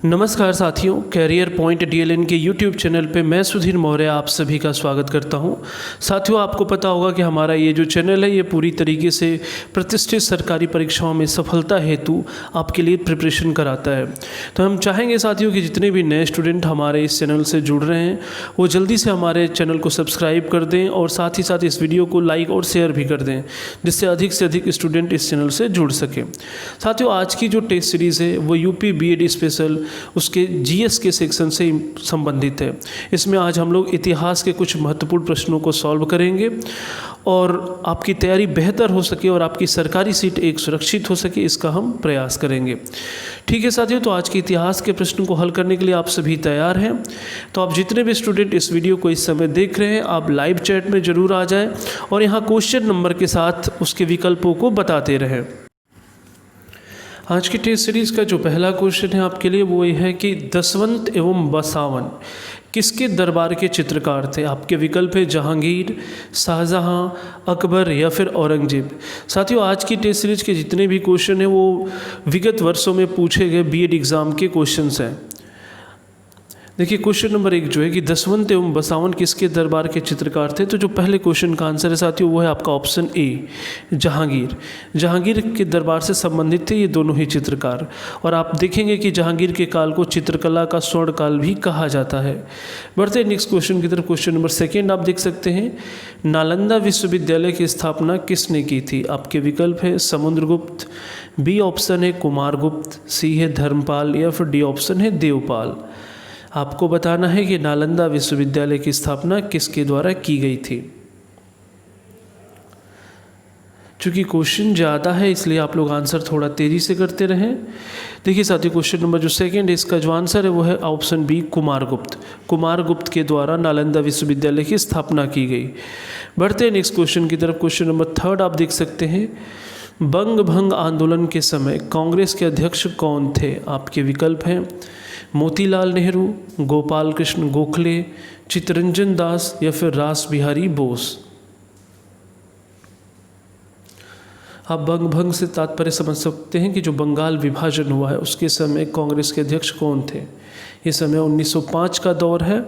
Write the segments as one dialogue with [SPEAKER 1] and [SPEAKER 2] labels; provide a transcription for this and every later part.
[SPEAKER 1] नमस्कार साथियों, career point DLN के यूट्यूब चैनल पे मैं सुधीर मौर्य आप सभी का स्वागत करता हूं। साथियों, आपको पता होगा कि हमारा ये जो चैनल है ये पूरी तरीके से प्रतिष्ठित सरकारी परीक्षाओं में सफलता हेतु आपके लिए प्रिपरेशन कराता है। तो हम चाहेंगे साथियों कि जितने भी नए स्टूडेंट हमारे इस चैनल से जुड़ रहे हैं वो जल्दी से हमारे चैनल को सब्सक्राइब कर दें और साथ ही साथ इस वीडियो को लाइक और शेयर भी कर दें, जिससे अधिक से अधिक स्टूडेंट इस चैनल से जुड़ सकें। साथियों, आज की जो टेस्ट सीरीज़ है वो यूपी बीएड स्पेशल उसके जीएस के सेक्शन से संबंधित है। इसमें आज हम लोग इतिहास के कुछ महत्वपूर्ण प्रश्नों को सॉल्व करेंगे और आपकी तैयारी बेहतर हो सके और आपकी सरकारी सीट एक सुरक्षित हो सके, इसका हम प्रयास करेंगे। ठीक है साथियों, तो आज के इतिहास के प्रश्नों को हल करने के लिए आप सभी तैयार हैं। तो आप जितने भी स्टूडेंट इस वीडियो को इस समय देख रहे हैं, आप लाइव चैट में ज़रूर आ जाएं और यहाँ क्वेश्चन नंबर के साथ उसके विकल्पों को बताते रहें। आज की टेस्ट सीरीज़ का जो पहला क्वेश्चन है आपके लिए वो ये है कि दसवंत एवं बसावन किसके दरबार के चित्रकार थे। आपके विकल्प है जहांगीर, शाहजहां, अकबर या फिर औरंगजेब। साथियों, आज की टेस्ट सीरीज के जितने भी क्वेश्चन हैं वो विगत वर्षों में पूछे गए बीएड एग्ज़ाम के क्वेश्चंस हैं। देखिए, क्वेश्चन नंबर 1 जो है कि दसवंत एवं बसावन किसके दरबार के चित्रकार थे। तो जो पहले क्वेश्चन का आंसर है साथियों वो है आपका ऑप्शन ए, जहांगीर। जहांगीर के दरबार से संबंधित थे ये दोनों ही चित्रकार। और आप देखेंगे कि जहांगीर के काल को चित्रकला का स्वर्ण काल भी कहा जाता है। बढ़ते हैं नेक्स्ट क्वेश्चन की तरफ। क्वेश्चन नंबर 2 आप देख सकते हैं, नालंदा विश्वविद्यालय की स्थापना किसने की थी। आपके विकल्प है समुद्रगुप्त, बी ऑप्शन है कुमारगुप्त, सी है धर्मपाल या फिर डी ऑप्शन है देवपाल। आपको बताना है कि नालंदा विश्वविद्यालय की स्थापना किसके द्वारा की गई थी। चूँकि क्वेश्चन ज़्यादा है इसलिए आप लोग आंसर थोड़ा तेज़ी से करते रहें। देखिए साथियों, क्वेश्चन नंबर जो 2 है इसका जो आंसर है वो है ऑप्शन बी, कुमारगुप्त। कुमारगुप्त के द्वारा नालंदा विश्वविद्यालय की स्थापना की गई। बढ़ते हैं नेक्स्ट क्वेश्चन की तरफ। क्वेश्चन नंबर 3 आप देख सकते हैं, बंग भंग आंदोलन के समय कांग्रेस के अध्यक्ष कौन थे। आपके विकल्प हैं मोतीलाल नेहरू, गोपाल कृष्ण गोखले, चित्तरंजन दास या फिर रास बिहारी बोस। आप बंग भंग से तात्पर्य समझ सकते हैं कि जो बंगाल विभाजन हुआ है उसके समय कांग्रेस के अध्यक्ष कौन थे। ये समय 1905 का दौर है।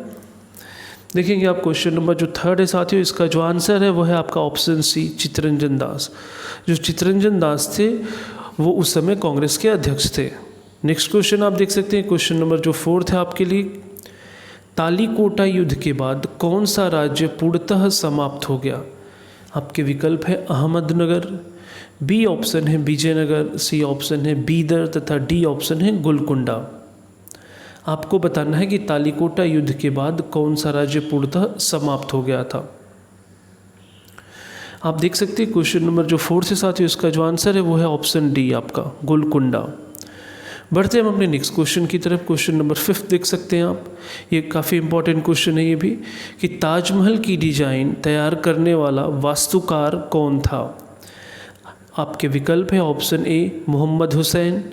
[SPEAKER 1] देखेंगे आप क्वेश्चन नंबर जो 3 है साथियों, इसका जो आंसर है वो है आपका ऑप्शन सी, चित्तरंजन दास। जो चित्तरंजन दास थे वो उस समय कांग्रेस के अध्यक्ष थे। नेक्स्ट क्वेश्चन आप देख सकते हैं, क्वेश्चन नंबर जो 4 है आपके लिए, तालीकोटा युद्ध के बाद कौन सा राज्य पूर्णतः समाप्त हो गया। आपके विकल्प है अहमदनगर, बी ऑप्शन है विजयनगर, सी ऑप्शन है बीदर तथा डी ऑप्शन है गोलकुंडा। आपको बताना है कि तालीकोटा युद्ध के बाद कौन सा राज्य पूर्णतः समाप्त हो गया था। आप देख सकते हैं क्वेश्चन नंबर जो 4 से साथ ही उसका जो आंसर है वो है ऑप्शन डी, आपका गोलकुंडा। बढ़ते हैं हम अपने नेक्स्ट क्वेश्चन की तरफ। क्वेश्चन नंबर 5 देख सकते हैं आप, ये काफ़ी इंपॉर्टेंट क्वेश्चन है ये भी, कि ताजमहल की डिजाइन तैयार करने वाला वास्तुकार कौन था। आपके विकल्प है option A Mohammad Hussain,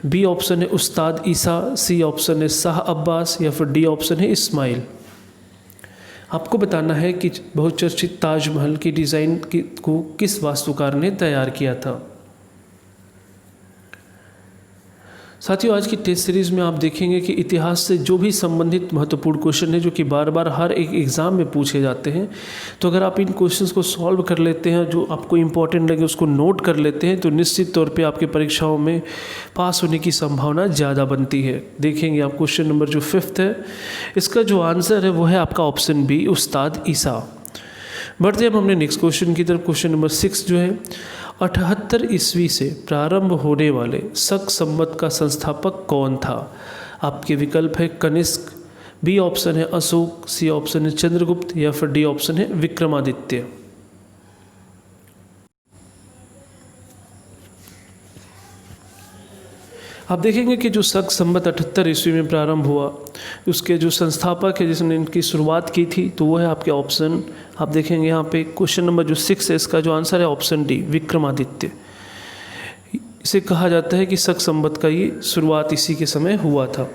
[SPEAKER 1] B option है उस्ताद ईसा, सी ऑप्शन है शाह अब्बास या फिर डी ऑप्शन है इस्माइल। आपको बताना है कि बहुचर्चित ताजमहल की डिज़ाइन को किस वास्तुकार ने तैयार किया था। साथियों, आज की टेस्ट सीरीज़ में आप देखेंगे कि इतिहास से जो भी संबंधित महत्वपूर्ण क्वेश्चन है जो कि बार बार हर एक एग्ज़ाम में पूछे जाते हैं, तो अगर आप इन क्वेश्चंस को सॉल्व कर लेते हैं, जो आपको इम्पोर्टेंट लगे उसको नोट कर लेते हैं, तो निश्चित तौर पे आपके परीक्षाओं में पास होने की संभावना ज़्यादा बनती है। देखेंगे आप क्वेश्चन नंबर जो 5 है, इसका जो आंसर है वो है आपका ऑप्शन बी, उस्ताद ईसा। बढ़ते हैं हम अपने नेक्स्ट क्वेश्चन की तरफ। क्वेश्चन नंबर 6 जो है, 78 ईस्वी से प्रारंभ होने वाले शक संवत का संस्थापक कौन था। आपके विकल्प है कनिष्क, बी ऑप्शन है अशोक, सी ऑप्शन है चंद्रगुप्त या फिर डी ऑप्शन है विक्रमादित्य। आप देखेंगे कि जो शक संवत 78 ईस्वी में प्रारंभ हुआ, उसके जो संस्थापक है जिसने इनकी शुरुआत की थी, तो वो है आपके ऑप्शन, आप देखेंगे यहाँ पे क्वेश्चन नंबर जो 6 है इसका जो आंसर है ऑप्शन डी, विक्रमादित्य। इसे कहा जाता है कि शक संवत का ये शुरुआत इसी के समय हुआ था।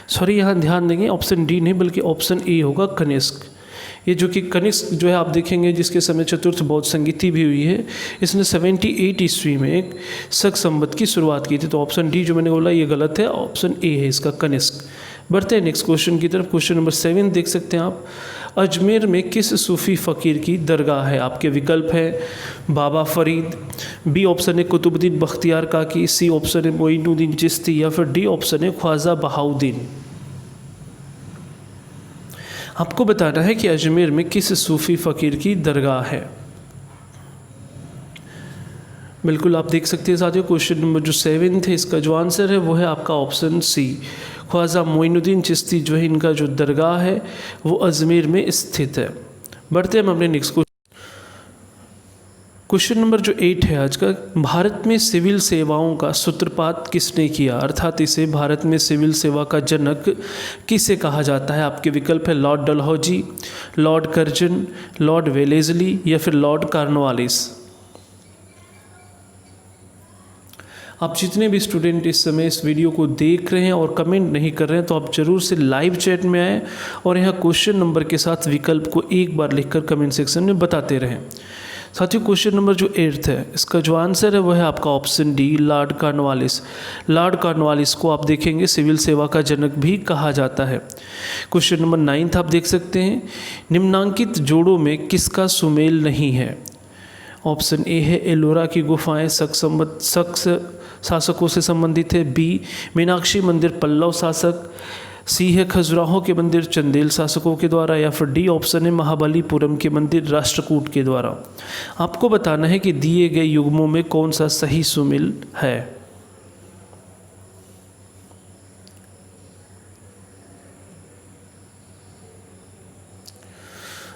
[SPEAKER 1] सॉरी, यहाँ ध्यान देंगे ऑप्शन डी नहीं बल्कि ऑप्शन ए होगा, कनिष्क। ये जो कि कनिष्क जो है आप देखेंगे जिसके समय चतुर्थ बौद्ध संगीति भी हुई है, इसने 78 ईस्वी में एक शक संवत की शुरुआत की थी। तो ऑप्शन डी जो मैंने बोला ये गलत है, ऑप्शन ए है इसका कनिष्क। बढ़ते हैं नेक्स्ट क्वेश्चन की तरफ। क्वेश्चन नंबर 7 देख सकते हैं आप। अजमेर में किस सूफी फ़कीर की दरगाह है? आपके विकल्प है बाबा फरीद, बी ऑप्शन है कुतुबुद्दीन बख्तियार काकी, सी ऑप्शन है मोइनुद्दीन चिश्ती, या फिर डी ऑप्शन है ख्वाजा बहाउद्दीन। आपको बताना है कि अजमेर में किस सूफी फ़कीर की दरगाह है। बिल्कुल आप देख सकते हैं साथियों, क्वेश्चन नंबर जो 7 थे इसका जो आंसर है वो है आपका ऑप्शन सी, ख्वाजा मोइनुद्दीन चिश्ती जो है इनका जो दरगाह है वो अजमेर में स्थित है। बढ़ते हैं हम अपने नेक्स्ट क्वेश्चन नंबर जो 8 है आज का। भारत में सिविल सेवाओं का सूत्रपात किसने किया? अर्थात इसे भारत में सिविल सेवा का जनक किसे कहा जाता है? आपके विकल्प है Lord Dalhousie, Lord Curzon, Lord Wellesley, या फिर लॉर्ड कॉर्नवालिस। आप जितने भी स्टूडेंट इस समय इस वीडियो को देख रहे हैं और कमेंट नहीं कर रहे हैं तो आप ज़रूर से लाइव चैट में आएँ और यहाँ क्वेश्चन नंबर के साथ विकल्प को एक बार लिखकर कमेंट सेक्शन में बताते रहें। साथियों क्वेश्चन नंबर जो 8 है इसका जो आंसर है वह है आपका option D, Lord Cornwallis. Lord Cornwallis को आप देखेंगे सिविल सेवा का जनक भी कहा जाता है। क्वेश्चन नंबर 9 आप देख सकते हैं। निम्नांकित जोड़ों में किसका सुमेल नहीं है? ऑप्शन ए है एलोरा की गुफाएं शक शासकों से संबंधित है, बी मीनाक्षी मंदिर पल्लव शासक, सी है खजुराहो के मंदिर चंदेल शासकों के द्वारा, या फिर डी ऑप्शन है महाबलीपुरम के मंदिर राष्ट्रकूट के द्वारा। आपको बताना है कि दिए गए युग्मों में कौन सा सही सुमेल है।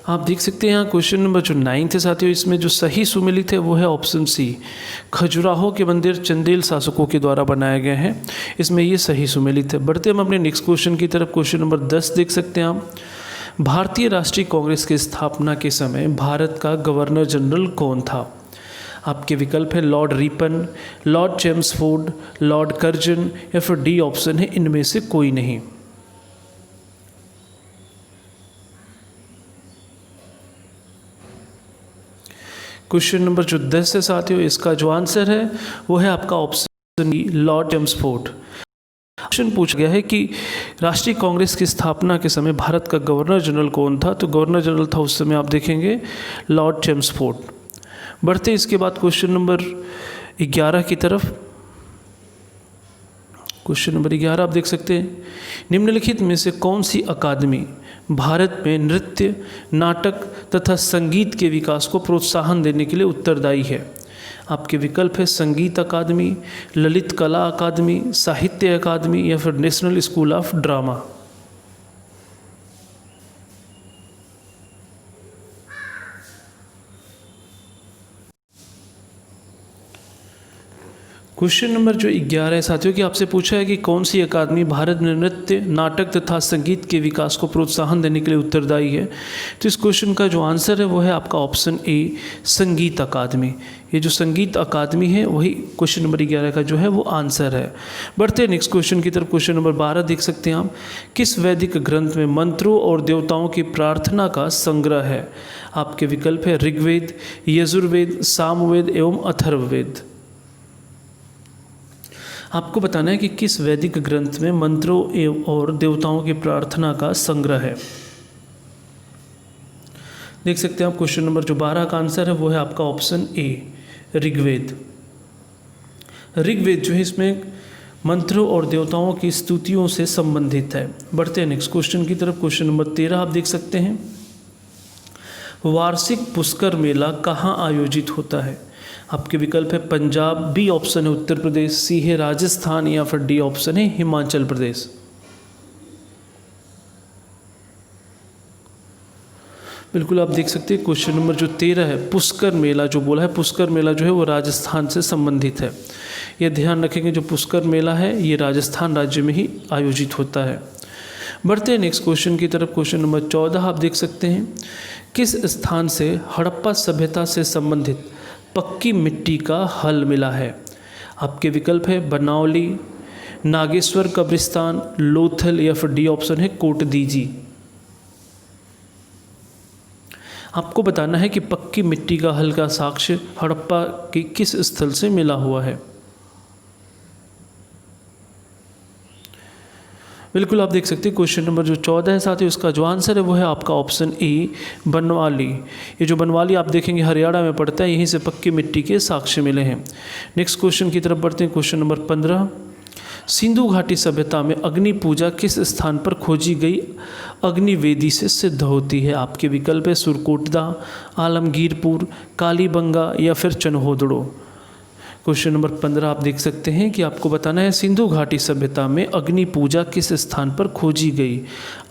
[SPEAKER 1] आप देख सकते हैं यहाँ क्वेश्चन नंबर जो 9 है साथियों, इसमें जो सही सुमेलित है वो है ऑप्शन सी, खजुराहो के मंदिर चंदेल शासकों के द्वारा बनाए गए हैं, इसमें ये सही सुमेलित है। बढ़ते हम अपने नेक्स्ट क्वेश्चन की तरफ। क्वेश्चन नंबर 10 देख सकते हैं आप। भारतीय राष्ट्रीय कांग्रेस की स्थापना के समय भारत का गवर्नर जनरल कौन था? आपके विकल्प है Lord Ripon, Lord Chelmsford, Lord Curzon, या फिर डी ऑप्शन है इनमें से कोई नहीं। क्वेश्चन नंबर जो 10 है साथियों, इसका जो आंसर है वो है आपका option D, Lord Chelmsford. Question पूछा गया है कि राष्ट्रीय कांग्रेस की स्थापना के समय भारत का गवर्नर जनरल कौन था? तो गवर्नर जनरल था उस समय आप देखेंगे लॉर्ड चेम्सफोर्ड। बढ़ते इसके बाद क्वेश्चन नंबर 11 की तरफ। क्वेश्चन नंबर 11 आप देख सकते हैं। निम्नलिखित में से कौन सी अकादमी भारत में नृत्य, नाटक तथा संगीत के विकास को प्रोत्साहन देने के लिए उत्तरदायी है? आपके विकल्प है संगीत अकादमी, ललित कला अकादमी, साहित्य अकादमी, या फिर national school of drama. Question number जो 11 है साथियों कि आपसे पूछा है कि कौन सी अकादमी भारत में नृत्य, नाटक तथा संगीत के विकास को प्रोत्साहन देने के लिए उत्तरदायी है? तो इस क्वेश्चन का जो आंसर है वो है आपका ऑप्शन ए, संगीत अकादमी। ये जो संगीत अकादमी है वही क्वेश्चन नंबर 11 का जो है वो आंसर है। बढ़ते हैं नेक्स्ट क्वेश्चन की तरफ। क्वेश्चन नंबर 12 देख सकते हैं आप। किस वैदिक ग्रंथ में मंत्रों और देवताओं की प्रार्थना का संग्रह है? आपके विकल्प है ऋग्वेद, यजुर्वेद, सामवेद एवं अथर्ववेद। आपको बताना है कि किस वैदिक ग्रंथ में मंत्रों एवं और देवताओं की प्रार्थना का संग्रह है। देख सकते हैं आप क्वेश्चन नंबर जो 12 का आंसर है वो है आपका ऑप्शन ए, ऋग्वेद। ऋग्वेद जो है इसमें मंत्रों और देवताओं की स्तुतियों से संबंधित है। बढ़ते हैं नेक्स्ट क्वेश्चन की तरफ। क्वेश्चन नंबर 13 आप देख सकते हैं। वार्षिक पुष्कर मेला कहाँ आयोजित होता है? आपके विकल्प है पंजाब, बी ऑप्शन है उत्तर प्रदेश, सी है राजस्थान, या फिर डी ऑप्शन है हिमाचल प्रदेश। बिल्कुल आप देख सकते हैं क्वेश्चन नंबर जो 13 है, पुष्कर मेला जो बोला है, पुष्कर मेला जो है वो राजस्थान से संबंधित है। यह ध्यान रखेंगे जो पुष्कर मेला है ये राजस्थान राज्य में ही आयोजित होता है। बढ़ते हैं नेक्स्ट क्वेश्चन की तरफ। क्वेश्चन नंबर 14 आप देख सकते हैं। किस स्थान से हड़प्पा सभ्यता से संबंधित पक्की मिट्टी का हल मिला है? आपके विकल्प है बनावली, नागेश्वर कब्रिस्तान, लोथल, या फिर डी ऑप्शन है कोटदीजी। आपको बताना है कि पक्की मिट्टी का हल्का साक्ष्य हड़प्पा के किस स्थल से मिला हुआ है। बिल्कुल आप देख सकते हैं क्वेश्चन नंबर जो 14 है साथियों, इसका जो आंसर है वो है आपका ऑप्शन ए बनवाली। ये जो बनवाली आप देखेंगे हरियाणा में पड़ता है, यहीं से पक्की मिट्टी के साक्ष्य मिले हैं। नेक्स्ट क्वेश्चन की तरफ बढ़ते हैं। क्वेश्चन नंबर 15, सिंधु घाटी सभ्यता में अग्नि पूजा किस स्थान पर खोजी गई अग्निवेदी से सिद्ध होती है? आपके विकल्प है सुरकोटदा, आलमगीरपुर, कालीबंगा या फिर चनहोदड़ो। क्वेश्चन नंबर 15 आप देख सकते हैं कि आपको बताना है सिंधु घाटी सभ्यता में अग्नि पूजा किस स्थान पर खोजी गई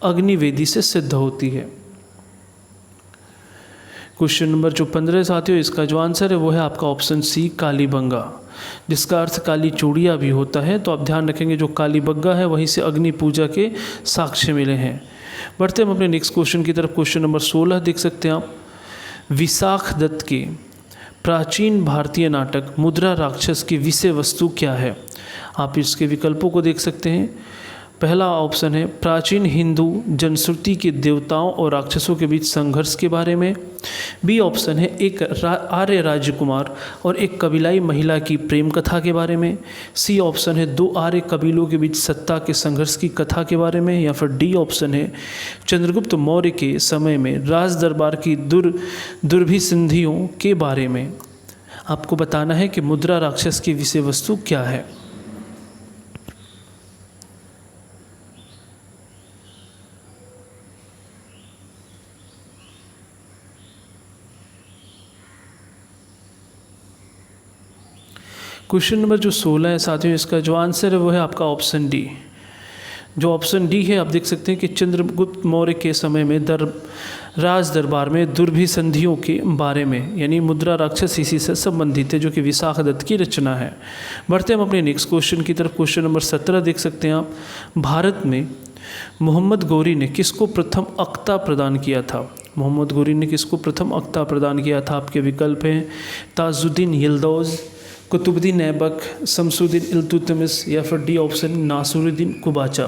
[SPEAKER 1] अग्निवेदी से सिद्ध होती है। क्वेश्चन नंबर जो 15 साथियों, इसका जो आंसर है वो है आपका ऑप्शन सी कालीबंगा, जिसका अर्थ काली चूड़िया भी होता है। तो आप ध्यान रखेंगे जो कालीबंगा है वहीं से अग्नि पूजा के साक्ष्य मिले हैं। बढ़ते हम अपने नेक्स्ट क्वेश्चन की तरफ। क्वेश्चन नंबर 16 देख सकते हैं आप, विशाख दत्त के प्राचीन भारतीय नाटक मुद्रा राक्षस की विषय वस्तु क्या है? आप इसके विकल्पों को देख सकते हैं। पहला ऑप्शन है प्राचीन हिंदू जनश्रुति के देवताओं और राक्षसों के बीच संघर्ष के बारे में। बी ऑप्शन है एक आर्य राजकुमार और एक कबीलाई महिला की प्रेम कथा के बारे में। सी ऑप्शन है दो आर्य कबीलों के बीच सत्ता के संघर्ष की कथा के बारे में। या फिर डी ऑप्शन है चंद्रगुप्त मौर्य के समय में राज दरबार की दुर्भिसंधियों के बारे में। आपको बताना है कि मुद्रा राक्षस की विषय वस्तु क्या है। क्वेश्चन नंबर जो 16 है साथियों, इसका जो आंसर है वो है आपका ऑप्शन डी। जो ऑप्शन डी है आप देख सकते हैं कि चंद्रगुप्त मौर्य के समय में राज दरबार में दुर्भिसंधियों के बारे में, यानी मुद्रा राक्षस इसी से संबंधित है, जो कि विशाख दत्त की रचना है। बढ़ते हम अपने नेक्स्ट क्वेश्चन की तरफ। क्वेश्चन नंबर 17 देख सकते हैं आप, भारत में मोहम्मद गौरी ने किसको प्रथम अक्ता प्रदान किया था? मोहम्मद गौरी ने किसको प्रथम अक्ता प्रदान किया था? आपके विकल्प हैं ताजुद्दीन यिल्दौज, कुतुबुद्दीन ऐबक, शमसुद्दीन इल्तुतमिश या फिर D option Nasiruddin Qabacha.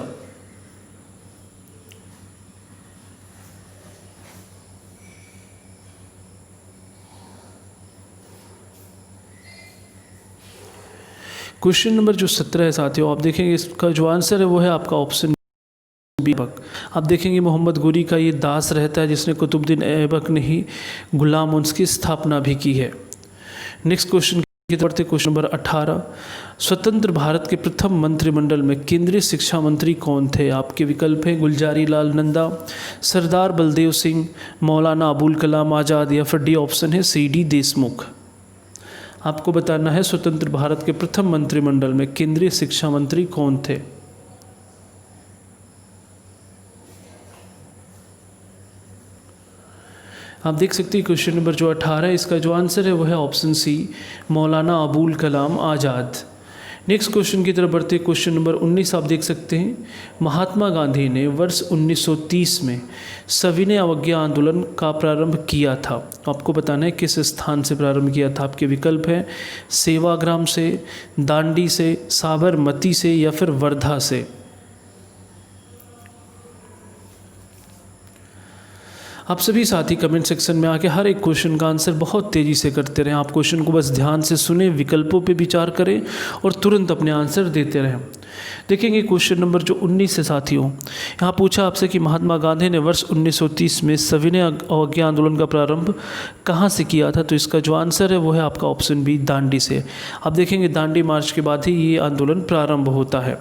[SPEAKER 1] Question number जो 17 है साथियों, आप देखेंगे इसका जो आंसर है वो है आपका ऑप्शन बी ऐबक। आप देखेंगे मोहम्मद गौरी का ये दास रहता है जिसने कुतुबुद्दीन ऐबक ने ही गुलाम उन्स की स्थापना भी की है। नेक्स्ट क्वेश्चन बढ़ते क्वेश्चन नंबर 18, स्वतंत्र भारत के प्रथम मंत्रिमंडल में केंद्रीय शिक्षा मंत्री कौन थे? आपके विकल्प हैं गुलजारी लाल नंदा, सरदार बलदेव सिंह, मौलाना अबुल कलाम आज़ाद या फिर डी ऑप्शन है सी डी देशमुख। आपको बताना है स्वतंत्र भारत के प्रथम मंत्रिमंडल में केंद्रीय शिक्षा मंत्री कौन थे? आप देख सकते हैं क्वेश्चन नंबर जो 18 है, इसका जो आंसर है वो है ऑप्शन सी मौलाना अबुल कलाम आज़ाद। नेक्स्ट क्वेश्चन की तरफ बढ़ते क्वेश्चन नंबर 19 आप देख सकते हैं, महात्मा गांधी ने वर्ष 1930 में सविनय अवज्ञा आंदोलन का प्रारंभ किया था। आपको बताना है किस स्थान से प्रारंभ किया था। आपके विकल्प हैं सेवाग्राम से, दांडी से, साबरमती से या फिर वर्धा से। आप सभी साथी कमेंट सेक्शन में आके हर एक क्वेश्चन का आंसर बहुत तेज़ी से करते रहें। आप क्वेश्चन को बस ध्यान से सुने, विकल्पों पे विचार करें और तुरंत अपने आंसर देते रहें। देखेंगे क्वेश्चन नंबर जो 19 है साथियों, यहाँ पूछा आपसे कि महात्मा गांधी ने वर्ष 1930 में सविनय अवज्ञा आंदोलन का प्रारंभ कहाँ से किया था? तो इसका जो आंसर है वो है आपका ऑप्शन बी दांडी से। आप देखेंगे दांडी मार्च के बाद ही ये आंदोलन प्रारंभ होता है।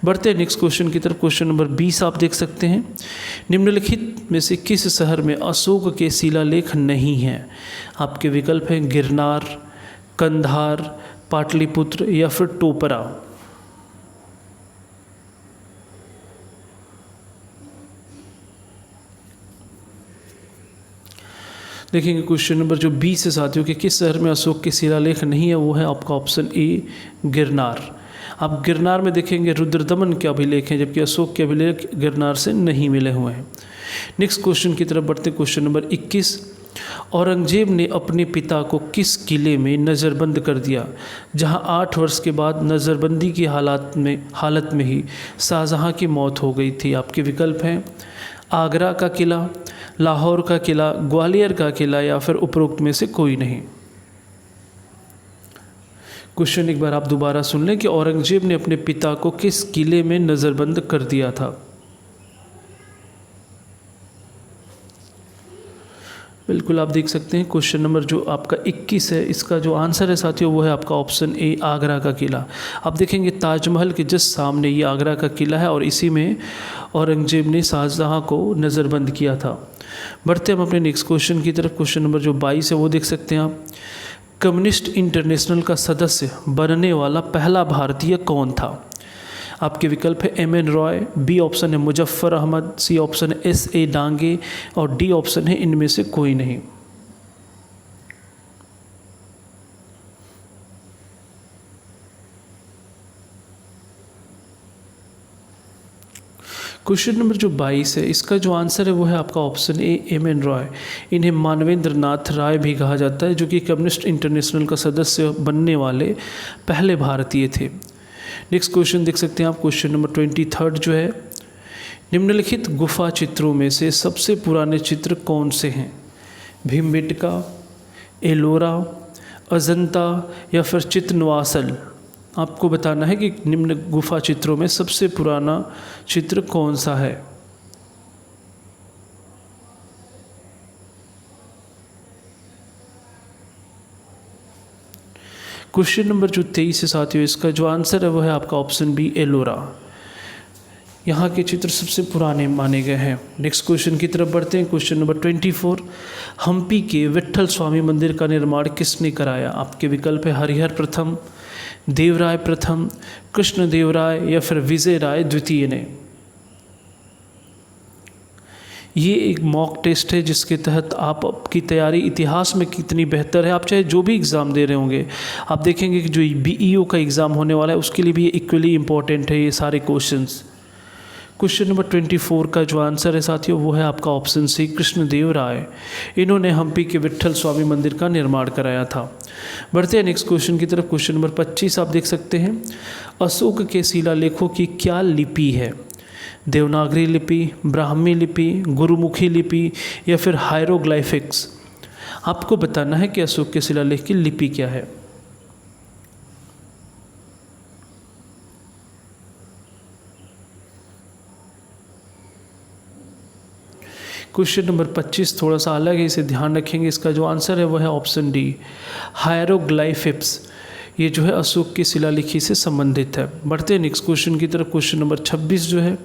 [SPEAKER 1] बढ़ते हैं नेक्स्ट क्वेश्चन की तरफ। क्वेश्चन नंबर 20 आप देख सकते हैं, निम्नलिखित में से किस शहर में अशोक के शिलालेख नहीं हैं? आपके विकल्प हैं गिरनार, कंधार, पाटलिपुत्र या फिर टोपरा। देखेंगे क्वेश्चन नंबर जो 20 है साथियों, कि किस शहर में अशोक के शिलालेख नहीं है, वो है आपका ऑप्शन ए गिरनार। आप गिरनार में देखेंगे रुद्रदमन के अभिलेख हैं, जबकि अशोक के अभिलेख गिरनार से नहीं मिले हुए हैं। नेक्स्ट क्वेश्चन की तरफ बढ़ते क्वेश्चन नंबर 21, औरंगजेब ने अपने पिता को किस किले में नज़रबंद कर दिया, जहां 8 वर्ष के बाद नज़रबंदी की हालत में ही शाहजहां की मौत हो गई थी? आपके विकल्प हैं आगरा का किला, लाहौर का किला, ग्वालियर का किला या फिर उपरोक्त में से कोई नहीं। क्वेश्चन एक बार आप दोबारा सुन लें कि औरंगजेब ने अपने पिता को किस किले में नज़रबंद कर दिया था। बिल्कुल आप देख सकते हैं क्वेश्चन नंबर जो आपका 21 है, इसका जो आंसर है साथियों वो है आपका ऑप्शन ए, आगरा का किला। आप देखेंगे ताजमहल के जस्ट सामने ये आगरा का किला है और इसी में औरंगजेब ने शाहजहाँ को नज़रबंद किया था। बढ़ते हम अपने नेक्स्ट क्वेश्चन की तरफ। क्वेश्चन नंबर जो 22 है वो देख सकते हैं आप। कम्युनिस्ट इंटरनेशनल का सदस्य बनने वाला पहला भारतीय कौन था। आपके विकल्प है एम.एन. रॉय, बी ऑप्शन है मुजफ्फर अहमद, सी ऑप्शन है S.A. डांगे और डी ऑप्शन है इनमें से कोई नहीं। क्वेश्चन नंबर जो 22 है इसका जो आंसर है वो है आपका ऑप्शन ए, एम.एन. रॉय। इन्हें मानवेंद्र नाथ राय भी कहा जाता है, जो कि कम्युनिस्ट इंटरनेशनल का सदस्य बनने वाले पहले भारतीय थे। नेक्स्ट क्वेश्चन देख सकते हैं आप। क्वेश्चन नंबर 23 जो है, निम्नलिखित गुफा चित्रों में से सबसे पुराने चित्र कौन से हैं। भीमबेटका, एलोरा, अजंता या फिर चितनवासल। आपको बताना है कि निम्न गुफा चित्रों में सबसे पुराना चित्र कौन सा है। क्वेश्चन नंबर जो 23 है साथियों, इसका जो आंसर है वो है आपका ऑप्शन बी, एलोरा। यहाँ के चित्र सबसे पुराने माने गए हैं। नेक्स्ट क्वेश्चन की तरफ बढ़ते हैं। क्वेश्चन नंबर 24, हम्पी के विट्ठल स्वामी मंदिर का निर्माण किसने कराया। आपके विकल्प है हरिहर प्रथम, देवराय प्रथम, कृष्णदेवराय या फिर विजय राय द्वितीय ने। ये एक मॉक टेस्ट है जिसके तहत आपकी तैयारी इतिहास में कितनी बेहतर है। आप चाहे जो भी एग्ज़ाम दे रहे होंगे, आप देखेंगे कि जो BEO का एग्ज़ाम होने वाला है उसके लिए भी ये इक्वली इम्पॉर्टेंट है ये सारे क्वेश्चंस। क्वेश्चन नंबर 24 का जो आंसर है साथियों वो है आपका ऑप्शन सी, कृष्णदेव राय। इन्होंने हम्पी के विट्ठल स्वामी मंदिर का निर्माण कराया था। बढ़ते हैं नेक्स्ट क्वेश्चन की तरफ। क्वेश्चन नंबर 25 आप देख सकते हैं, अशोक के शिलालेखों की क्या लिपि है। देवनागरी लिपि, ब्राह्मी लिपि, गुरुमुखी लिपि या फिर हायरोग्लाइफिक्स। आपको बताना है कि अशोक के शिलालेख की लिपि क्या है। क्वेश्चन नंबर 25 थोड़ा सा अलग है, इसे ध्यान रखेंगे। इसका जो आंसर है वो है ऑप्शन डी, हायरोग्लाइफिक्स। ये जो है अशोक की शिलालिपि से संबंधित है। बढ़ते हैं नेक्स्ट क्वेश्चन की तरफ। क्वेश्चन नंबर 26 जो है,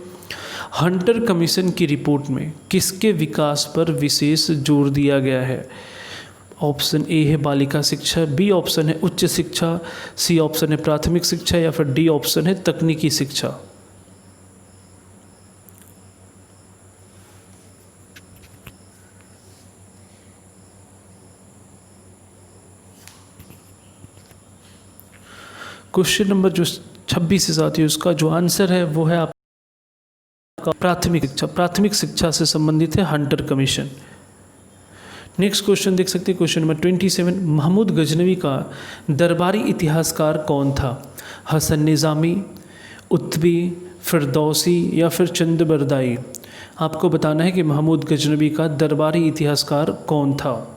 [SPEAKER 1] हंटर कमीशन की रिपोर्ट में किसके विकास पर विशेष जोर दिया गया है। ऑप्शन ए है बालिका शिक्षा, बी ऑप्शन है उच्च शिक्षा, सी ऑप्शन है प्राथमिक शिक्षा या फिर डी ऑप्शन है तकनीकी शिक्षा। क्वेश्चन नंबर जो 26 से साथ ही उसका जो आंसर है वो है आपका प्राथमिक शिक्षा। प्राथमिक शिक्षा से संबंधित है हंटर कमीशन। नेक्स्ट क्वेश्चन देख सकते हैं। क्वेश्चन नंबर 27, महमूद गजनवी का दरबारी इतिहासकार कौन था। हसन निज़ामी, उत्बी, फिरदौसी या फिर चंदबरदाई। आपको बताना है कि महमूद गजनवी का दरबारी इतिहासकार कौन था।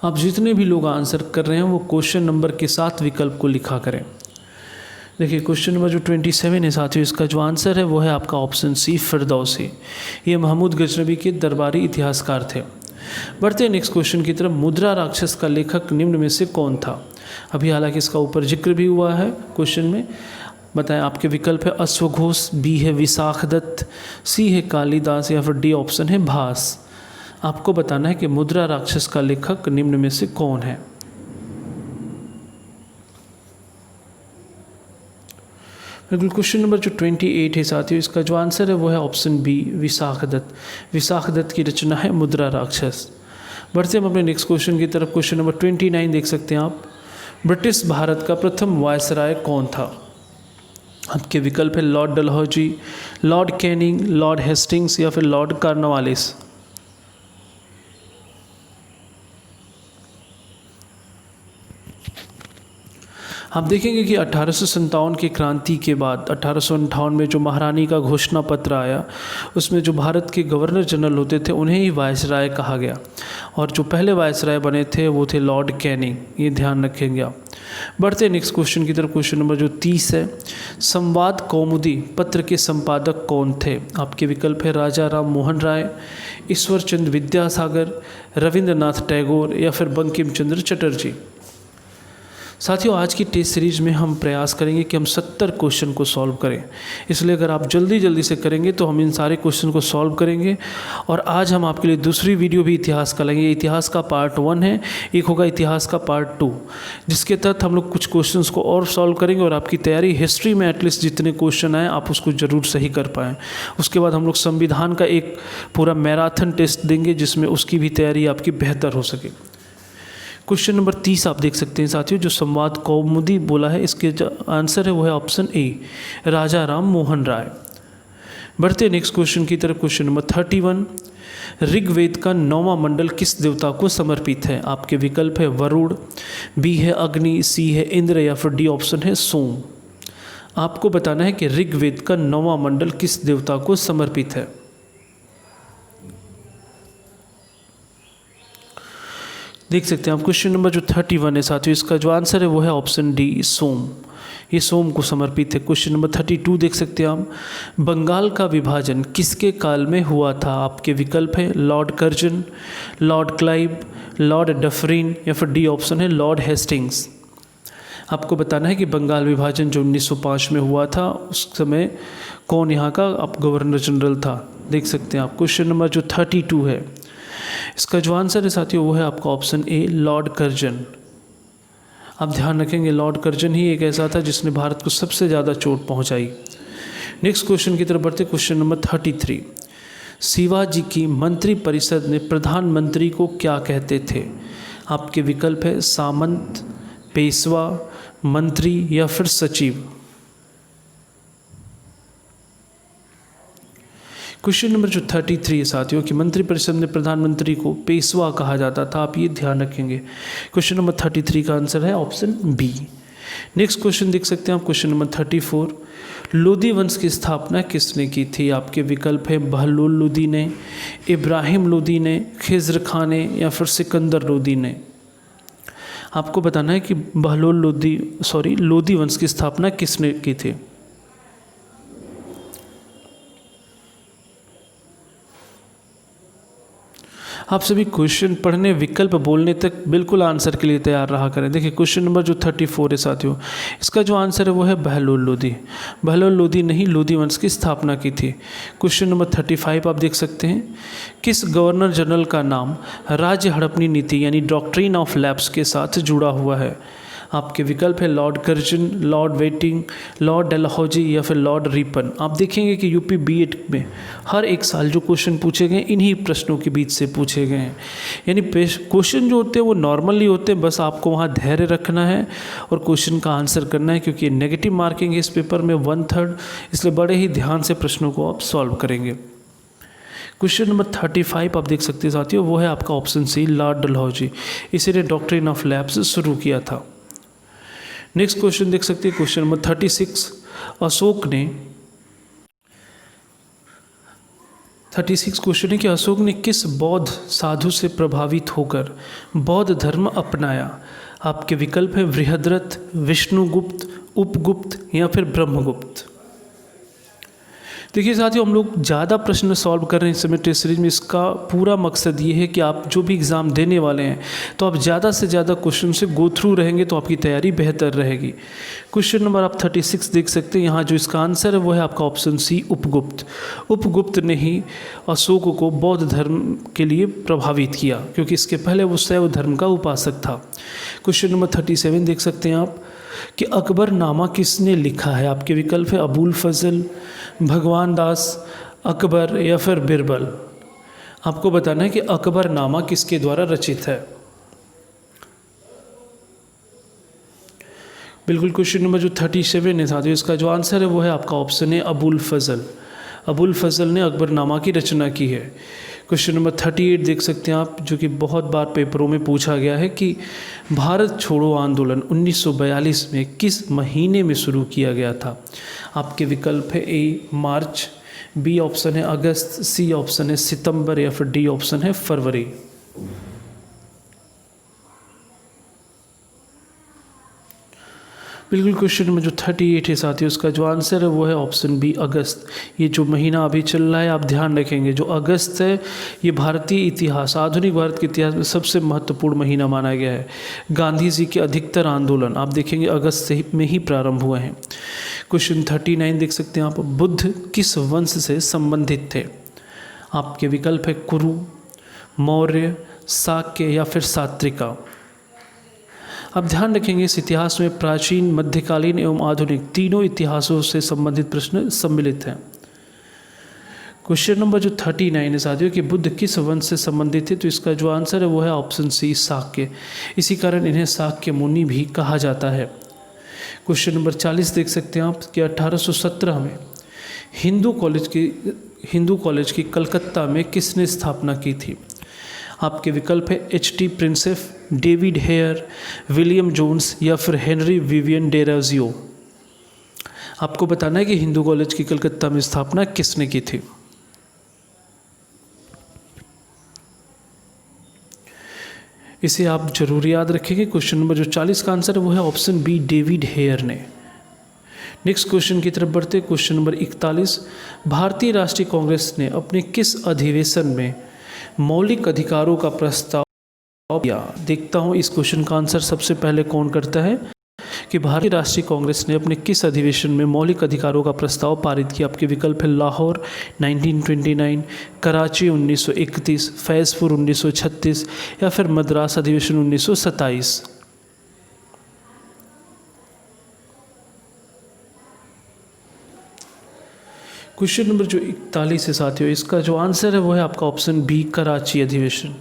[SPEAKER 1] आप जितने भी लोग आंसर कर रहे हैं वो क्वेश्चन नंबर के साथ विकल्प को लिखा करें। देखिए क्वेश्चन नंबर जो 27 है साथियों, इसका जो आंसर है वो है आपका ऑप्शन सी, फिरदौसी। ये महमूद गजनवी के दरबारी इतिहासकार थे। बढ़ते हैं नेक्स्ट क्वेश्चन की तरफ। मुद्रा राक्षस का लेखक निम्न में से कौन था। अभी हालांकि इसका ऊपर जिक्र भी हुआ है क्वेश्चन में। बताएं, आपके विकल्प है अश्वघोष, बी है विशाख दत्त, सी है कालिदास या फिर डी ऑप्शन है भास। आपको बताना है कि मुद्रा राक्षस का लेखक निम्न में से कौन है। बिल्कुल क्वेश्चन नंबर जो 28 है साथियों, इसका जो आंसर है वो है ऑप्शन बी, विशाख दत्त। विशाख दत्त की रचना है मुद्रा राक्षस। बढ़ते हम अपने नेक्स्ट क्वेश्चन की तरफ। क्वेश्चन नंबर 29 देख सकते हैं आप, ब्रिटिश भारत का प्रथम वायसराय कौन था। आपके विकल्प है Lord Dalhousie, Lord Canning, Lord Hastings या फिर लॉर्ड कॉर्नवालिस। आप देखेंगे कि 1857 की क्रांति के बाद 1858 में जो महारानी का घोषणा पत्र आया, उसमें जो भारत के गवर्नर जनरल होते थे उन्हें ही वायसराय कहा गया, और जो पहले वायसराय बने थे वो थे लॉर्ड कैनिंग। ये ध्यान रखेंगे आप। बढ़ते नेक्स्ट क्वेश्चन की तरफ। क्वेश्चन नंबर जो 30 है, संवाद कौमुदी पत्र के संपादक कौन थे? आपके विकल्प है राजा राम मोहन राय, ईश्वर चंद्र विद्यासागर, रविंद्रनाथ टैगोर या फिर बंकिम चंद्र चटर्जी। साथियों, आज की टेस्ट सीरीज में हम प्रयास करेंगे कि हम 70 क्वेश्चन को सॉल्व करें, इसलिए अगर आप जल्दी जल्दी से करेंगे तो हम इन सारे क्वेश्चन को सॉल्व करेंगे। और आज हम आपके लिए दूसरी वीडियो भी इतिहास का लेंगे। इतिहास का पार्ट 1 है, एक होगा इतिहास का पार्ट 2, जिसके तहत हम लोग कुछ क्वेश्चंस को और सॉल्व करेंगे और आपकी तैयारी हिस्ट्री में एटलीस्ट जितने क्वेश्चन आए आप उसको ज़रूर सही कर पाएँ। उसके बाद हम लोग संविधान का एक पूरा मैराथन टेस्ट देंगे जिसमें उसकी भी तैयारी आपकी बेहतर हो सके। क्वेश्चन नंबर 30 आप देख सकते हैं साथियों, जो संवाद कौमुदी बोला है इसके जो आंसर है वो है ऑप्शन ए, राजा राम मोहन राय। बढ़ते नेक्स्ट क्वेश्चन की तरफ। क्वेश्चन नंबर 31, ऋग्वेद का 9वां मंडल किस देवता को समर्पित है? आपके विकल्प है वरुण, बी है अग्नि, सी है इंद्र या फिर डी ऑप्शन है सोम। आपको बताना है कि ऋग्वेद का 9वां मंडल किस देवता को समर्पित है। देख सकते हैं आप क्वेश्चन नंबर जो 31 है साथियों, इसका जो आंसर है वो है ऑप्शन डी सोम। ये सोम को समर्पित है। क्वेश्चन नंबर 32 देख सकते हैं आप, बंगाल का विभाजन किसके काल में हुआ था? आपके विकल्प है Lord Curzon, Lord Clive, Lord Dufferin या फिर डी ऑप्शन है लॉर्ड हेस्टिंग्स। आपको बताना है कि बंगाल विभाजन जो 1905 में हुआ था उस समय कौन यहाँ का अब गवर्नर जनरल था? देख सकते हैं आप। क्वेश्चन नंबर जो 32 है, इसका जो आंसर है साथियों वो है आपका ऑप्शन ए लॉर्ड कर्जन। आप ध्यान रखेंगे लॉर्ड कर्जन ही एक ऐसा था जिसने भारत को सबसे ज़्यादा चोट पहुंचाई। नेक्स्ट क्वेश्चन की तरफ बढ़ते। क्वेश्चन नंबर 33, शिवाजी की मंत्री परिषद में प्रधानमंत्री को क्या कहते थे? आपके विकल्प है सामंत, पेशवा, मंत्री या फिर सचिव। क्वेश्चन नंबर जो 33 है साथियों कि मंत्रिपरिषद में प्रधानमंत्री को पेशवा कहा जाता था, आप ये ध्यान रखेंगे। क्वेश्चन नंबर 33 का आंसर है ऑप्शन बी। नेक्स्ट क्वेश्चन देख सकते हैं आप। क्वेश्चन नंबर 34, लोदी वंश की स्थापना किसने की थी? आपके विकल्प है बहलोल लोदी ने, इब्राहिम लोदी ने, खिज्र खां ने या फिर सिकंदर लोदी ने। आपको बताना है कि लोदी वंश की स्थापना किसने की थी। आप सभी क्वेश्चन पढ़ने विकल्प बोलने तक बिल्कुल आंसर के लिए तैयार रहा करें। देखिए क्वेश्चन नंबर जो 34 है साथियों, इसका जो आंसर है वो है बहलोल लोदी। बहलोल लोदी ने ही लोदी वंश की स्थापना की थी। क्वेश्चन नंबर 35 आप देख सकते हैं, किस गवर्नर जनरल का नाम राज्य हड़पनी नीति यानी डॉक्ट्रिन ऑफ लैप्स के साथ जुड़ा हुआ है? आपके विकल्प है Lord Curzon, Lord waiting, Lord Dalhousie या फिर लॉर्ड रिपन। आप देखेंगे कि यूपी बीएड में हर एक साल जो क्वेश्चन पूछे गए इन्हीं प्रश्नों के बीच से पूछे गए हैं। यानी क्वेश्चन जो होते हैं वो नॉर्मली होते हैं, बस आपको वहाँ धैर्य रखना है और क्वेश्चन का आंसर करना है, क्योंकि नेगेटिव मार्किंग है इस पेपर में 1/3, इसलिए बड़े ही ध्यान से प्रश्नों को आप सॉल्व करेंगे। क्वेश्चन नंबर 35 आप देख सकते हैं साथियों, वो है आपका ऑप्शन सी लॉर्ड डलहौजी। इसी ने डॉक्ट्रिन ऑफ लैप्स शुरू किया था। नेक्स्ट क्वेश्चन देख सकते हैं। क्वेश्चन नंबर 36, अशोक ने 36 क्वेश्चन है कि अशोक ने किस बौद्ध साधु से प्रभावित होकर बौद्ध धर्म अपनाया? आपके विकल्प है बृहद्रथ, विष्णुगुप्त, उपगुप्त या फिर ब्रह्मगुप्त। देखिए साथियों, हम लोग ज़्यादा प्रश्न सॉल्व कर रहे हैं इस समय टेस्ट सीरीज में। इसका पूरा मकसद ये है कि आप जो भी एग्ज़ाम देने वाले हैं तो आप ज़्यादा से ज़्यादा क्वेश्चन से गो थ्रू रहेंगे तो आपकी तैयारी बेहतर रहेगी। क्वेश्चन नंबर आप 36 देख सकते हैं, यहाँ जो इसका आंसर है वो है आपका ऑप्शन सी उपगुप्त। उपगुप्त ने ही अशोक को बौद्ध धर्म के लिए प्रभावित किया, क्योंकि इसके पहले वो शैव धर्म का उपासक था। क्वेश्चन नंबर 37 देख सकते हैं आप कि अकबरनामा किसने लिखा है? आपके विकल्प है अबुल फजल, भगवान दास, अकबर या फिर बिरबल। आपको बताना है कि अकबरनामा किसके द्वारा रचित है। बिल्कुल क्वेश्चन नंबर जो 37 है साथियों, इसका जो आंसर है वो है आपका ऑप्शन है अबुल फजल। अबुल फजल ने अकबरनामा की रचना की है। क्वेश्चन नंबर 38 देख सकते हैं आप, जो कि बहुत बार पेपरों में पूछा गया है कि भारत छोड़ो आंदोलन 1942 में किस महीने में शुरू किया गया था। आपके विकल्प है ए मार्च, बी ऑप्शन है अगस्त, सी ऑप्शन है सितंबर या फिर डी ऑप्शन है फरवरी। बिल्कुल क्वेश्चन नंबर जो 38 है साथियों, उसका जो आंसर है वो है ऑप्शन बी अगस्त। ये जो महीना अभी चल रहा है आप ध्यान रखेंगे, जो अगस्त है ये भारतीय इतिहास, आधुनिक भारत के इतिहास में सबसे महत्वपूर्ण महीना माना गया है। गांधी जी के अधिकतर आंदोलन आप देखेंगे अगस्त में ही प्रारंभ हुए हैं। क्वेश्चन 39 देख सकते हैं आप, बुद्ध किस वंश से संबंधित थे। आपके विकल्प है कुरु, मौर्य, शाक्य या फिर सात्रिका। अब ध्यान रखेंगे इस इतिहास में प्राचीन, मध्यकालीन एवं आधुनिक तीनों इतिहासों से संबंधित प्रश्न सम्मिलित हैं। क्वेश्चन नंबर जो 39 है साथियों कि बुद्ध किस वंश से संबंधित थे, तो इसका जो आंसर है वो है ऑप्शन सी शाक्य। इसी कारण इन्हें शाक्य मुनि भी कहा जाता है। क्वेश्चन नंबर 40 देख सकते हैं आप कि 1817 में हिंदू कॉलेज की कलकत्ता में किसने स्थापना की थी। आपके विकल्प है H.T. Prinsep, David Hare, William Jones या फिर हेनरी विवियन डेराजियो। आपको बताना है कि हिंदू कॉलेज की कलकत्ता में स्थापना किसने की थी। इसे आप जरूर याद रखेंगे। क्वेश्चन नंबर जो 40 का आंसर है वो है ऑप्शन बी डेविड हेयर ने। नेक्स्ट क्वेश्चन की तरफ बढ़ते। क्वेश्चन नंबर 41, भारतीय राष्ट्रीय कांग्रेस ने अपने किस अधिवेशन में मौलिक अधिकारों का प्रस्ताव किया। देखता हूं इस क्वेश्चन का आंसर सबसे पहले कौन करता है कि भारतीय राष्ट्रीय कांग्रेस ने अपने किस अधिवेशन में मौलिक अधिकारों का प्रस्ताव पारित किया। आपके विकल्प है लाहौर 1929, कराची 1931, फैजपुर 1936 या फिर मद्रास अधिवेशन 1927। क्वेश्चन नंबर जो 41 है साथियों, इसका जो आंसर है वो है आपका ऑप्शन बी कराची अधिवेशन।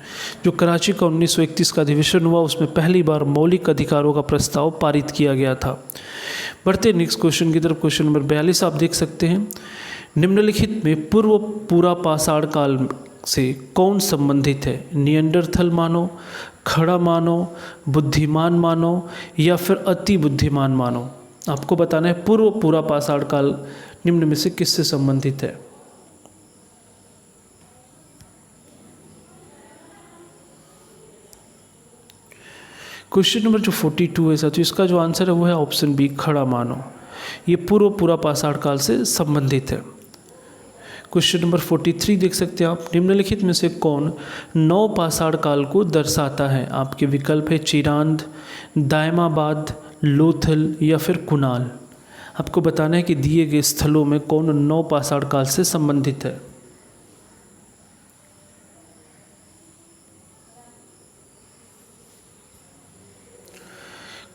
[SPEAKER 1] जो कराची का 1931 का अधिवेशन हुआ उसमें पहली बार मौलिक अधिकारों का प्रस्ताव पारित किया गया था। बढ़ते नेक्स्ट क्वेश्चन की तरफ। क्वेश्चन नंबर 42 आप देख सकते हैं, निम्नलिखित में पूर्व पूरा पाषाण काल से कौन संबंधित है। निएंडरथल मानव, खड़ा मानव, बुद्धिमान मानव या फिर अति बुद्धिमान मानव। आपको बताना है पूर्व पूरा पाषाण काल निम्न में से किससे संबंधित है। क्वेश्चन नंबर जो 42 है साथियों, इसका जो आंसर है वो है ऑप्शन बी खड़ा मानव। ये पूर्व पूरा पाषाण काल से संबंधित है। क्वेश्चन नंबर 43 देख सकते हैं आप, निम्नलिखित में से कौन नौ पाषाण काल को दर्शाता है। आपके विकल्प है चिरांद, दायमाबाद, लोथल या फिर कुनाल। आपको बताना है कि दिए गए स्थलों में कौन नौ पाषाण काल से संबंधित है।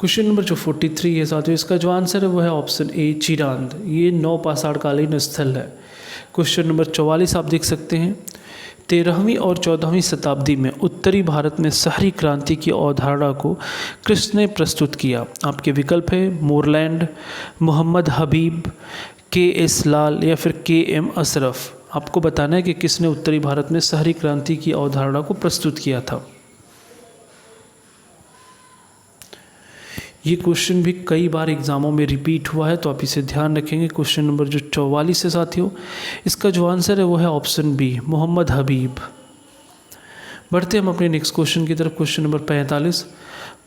[SPEAKER 1] क्वेश्चन नंबर जो 43 है साथियों, इसका जो आंसर है वो है ऑप्शन ए चिरांद। ये नौ पाषाण कालीन स्थल है। क्वेश्चन नंबर 44 आप देख सकते हैं, 13वीं और 14वीं शताब्दी में उत्तरी भारत में शहरी क्रांति की अवधारणा को किसने प्रस्तुत किया। आपके विकल्प है मोरलैंड, मोहम्मद हबीब, के.एस. लाल या फिर के.एम. अशरफ। आपको बताना है कि किसने उत्तरी भारत में शहरी क्रांति की अवधारणा को प्रस्तुत किया था। ये क्वेश्चन भी कई बार एग्जामों में रिपीट हुआ है, तो आप इसे ध्यान रखेंगे। क्वेश्चन नंबर जो 44 है साथियों, इसका जो आंसर है वो है ऑप्शन बी मोहम्मद हबीब। बढ़ते हम अपने नेक्स्ट क्वेश्चन की तरफ। क्वेश्चन नंबर 45,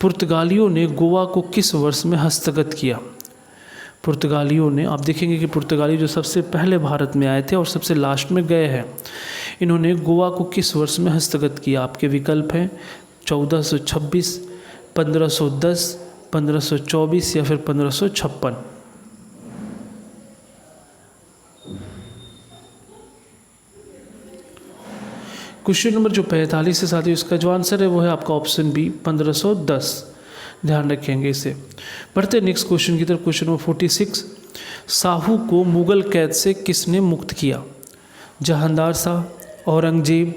[SPEAKER 1] पुर्तगालियों ने गोवा को किस वर्ष में हस्तगत किया। पुर्तगालियों ने, आप देखेंगे कि पुर्तगाली जो सबसे पहले भारत में आए थे और सबसे लास्ट में गए हैं, इन्होंने गोवा को किस वर्ष में हस्तगत किया। आपके विकल्प हैं 1426, 1510, 1524 या फिर 1556। क्वेश्चन नंबर जो 45 है साथियों, इसका जो आंसर है वो है आपका ऑप्शन बी 1510। ध्यान रखेंगे इसे। बढ़ते नेक्स्ट क्वेश्चन की तरफ। क्वेश्चन नंबर 46, शाहू को मुगल कैद से किसने मुक्त किया। जहांदार शाह, औरंगजेब,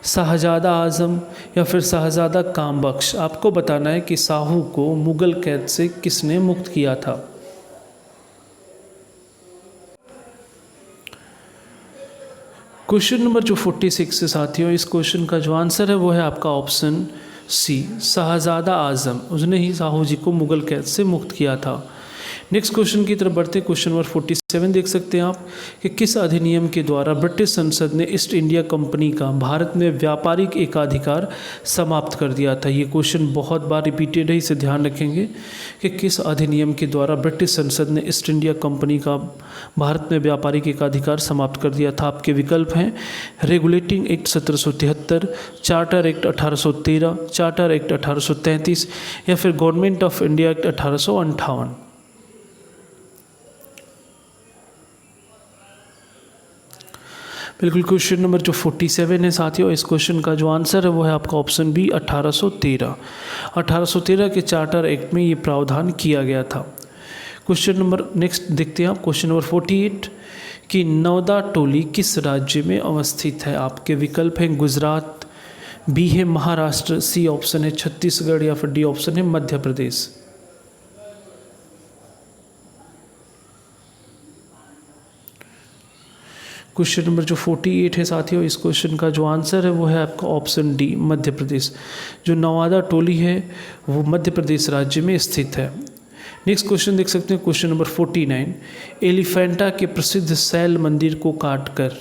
[SPEAKER 1] शाहजादा आजम या फिर शाहजादा कामबख्श। आपको बताना है कि शाहू को मुगल कैद से किसने मुक्त किया था। क्वेश्चन नंबर जो 46 है साथियों, इस क्वेश्चन का जो आंसर है वो है आपका ऑप्शन सी, शाहजादा आजम। उसने ही साहू जी को मुगल कैद से मुक्त किया था। नेक्स्ट क्वेश्चन की तरफ बढ़ते, क्वेश्चन नंबर 47 देख सकते हैं आप कि किस अधिनियम के द्वारा ब्रिटिश संसद ने ईस्ट इंडिया कंपनी का भारत में व्यापारिक एकाधिकार समाप्त कर दिया था। ये क्वेश्चन बहुत बार रिपीटेड है, इसे ध्यान रखेंगे कि किस अधिनियम के द्वारा ब्रिटिश संसद ने ईस्ट इंडिया कंपनी का भारत में व्यापारिक एकाधिकार समाप्त कर दिया था। आपके विकल्प हैं regulating act 1773, charter act 1813, charter act 1833 या फिर गवर्नमेंट ऑफ इंडिया एक्ट 1858। बिल्कुल, क्वेश्चन नंबर जो 47 है साथियों, इस क्वेश्चन का जो आंसर है वो है आपका ऑप्शन बी 1813। 1813 के चार्टर एक्ट में ये प्रावधान किया गया था। क्वेश्चन नंबर नेक्स्ट देखते हैं आप, क्वेश्चन नंबर 48 कि नवदा टोली किस राज्य में अवस्थित है। आपके विकल्प हैं गुजरात, बी है महाराष्ट्र, सी ऑप्शन है छत्तीसगढ़ या फिर डी ऑप्शन है मध्य प्रदेश। क्वेश्चन नंबर जो 48 है साथियों, इस क्वेश्चन का जो आंसर है वो है आपका ऑप्शन डी मध्य प्रदेश। जो नवादा टोली है वो मध्य प्रदेश राज्य में स्थित है। नेक्स्ट क्वेश्चन देख सकते हैं, क्वेश्चन नंबर 49 एलिफेंटा के प्रसिद्ध शैल मंदिर को काटकर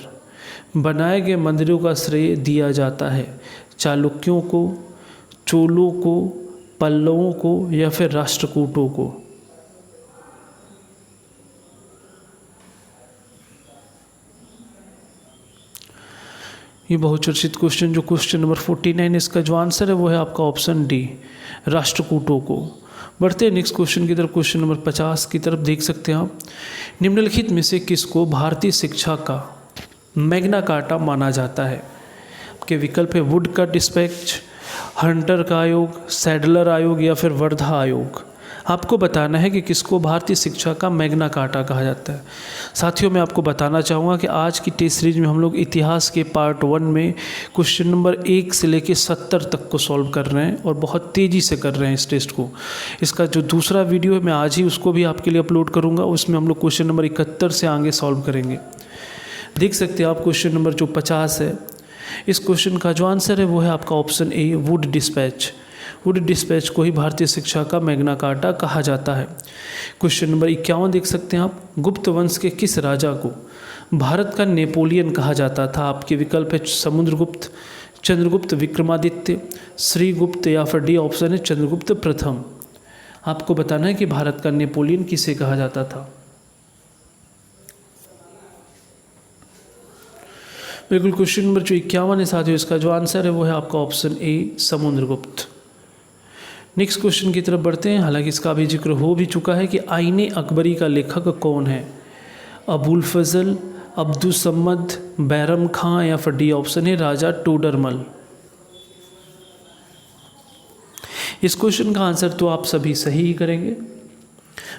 [SPEAKER 1] बनाए गए मंदिरों का श्रेय दिया जाता है चालुक्यों को, चोलों को, पल्लवों को या फिर राष्ट्रकूटों को। ये बहुत चर्चित क्वेश्चन, जो क्वेश्चन नंबर 49 इसका जो आंसर है वो है आपका ऑप्शन डी राष्ट्रकूटों को। बढ़ते हैं नेक्स्ट क्वेश्चन की तरफ, क्वेश्चन नंबर 50 की तरफ देख सकते हैं आप, निम्नलिखित में से किसको भारतीय शिक्षा का मैग्ना कार्टा माना जाता है। आपके विकल्प है वुड का डिस्पैच, हंटर का आयोग, सैडलर आयोग या फिर वर्धा आयोग। आपको बताना है कि किसको भारतीय शिक्षा का मैग्ना कार्टा कहा जाता है। साथियों, मैं आपको बताना चाहूँगा कि आज की टेस्ट सीरीज में हम लोग इतिहास के पार्ट 1 में क्वेश्चन नंबर 1 से लेकर 70 तक को सॉल्व कर रहे हैं और बहुत तेज़ी से कर रहे हैं इस टेस्ट को। इसका जो दूसरा वीडियो है मैं आज ही उसको भी आपके लिए अपलोड करूँगा, उसमें हम लोग क्वेश्चन नंबर 71 से आगे सॉल्व करेंगे। देख सकते हैं आप क्वेश्चन नंबर जो 50 है, इस क्वेश्चन का जो आंसर है वो है आपका option A Wood dispatch. Wood dispatch को ही भारतीय शिक्षा का मैग्ना कार्टा कहा जाता है। क्वेश्चन नंबर 51 देख सकते हैं आप, गुप्त वंश के किस राजा को भारत का नेपोलियन कहा जाता था। आपके विकल्प है समुद्रगुप्त, चंद्रगुप्त विक्रमादित्य, श्रीगुप्त या फिर डी ऑप्शन है चंद्रगुप्त प्रथम। आपको बताना है कि भारत का नेपोलियन किसे कहा जाता था। बिल्कुल, क्वेश्चन नंबर जो 51 है साथियों, इसका जो आंसर है वो है आपका option A Samudragupta. Next question की तरफ बढ़ते हैं। हालांकि इसका भी जिक्र हो भी चुका है कि आईने अकबरी का लेखक कौन है। अबुल फजल, अब्दुसम्मद, बैरम खां या फिर डी ऑप्शन है राजा टोडरमल। इस क्वेश्चन का आंसर तो आप सभी सही ही करेंगे।